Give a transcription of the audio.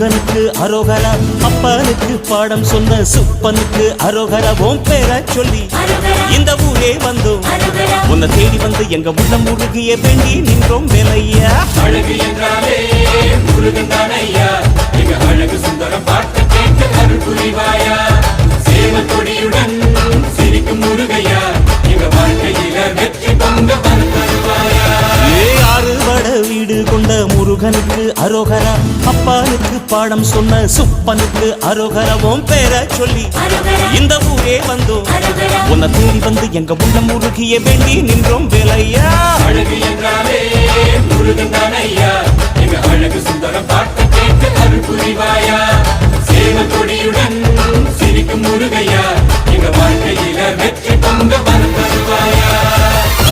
முருகனுக்கு அரோகரா, அப்பனுக்கு பாடம் சொன்ன சுப்பனுக்கு அரோகரா. ஓம் பேர சொல்லி இந்த ஊரே வந்தோம், உன்னை தேடி வந்து எங்க உள்ளம் முருகிய வேண்டி நின்றோம் வேலையா. அழகு என்றாலே முருகன் தானையா, எங்க அழகு சுந்தரம் பார்த்து கேட்டு அருள் புரிவாயா. சேவல் கொடியுடன் சிரிக்கும் முருகையா, எங்க வாழ்க்கையில வெற்றி பொங்க தருவாயா. ஆறுபட வீடு கொண்ட முருகனுக்கு அரோகரா, அப்பனுக்கு பாடம் சொன்ன சுப்பனுக்கு அரோகரா. ஓம் பேர சொல்லி இந்த ஊரே வந்தோம், உன்னை தேடி வந்து எங்க உள்ளம் முருகிய வேண்டி நின்றோம் வேலையா. அழகு என்றாலே முருகன் தானையா, எங்க அழகு சுந்தரம் பார்த்து கேட்டு அருள் புரிவாயா. சேவல் கொடியுடன் சிரிக்கும் முருகையா, எங்க வாழ்க்கையில வெற்றி பொங்க தருவாயா.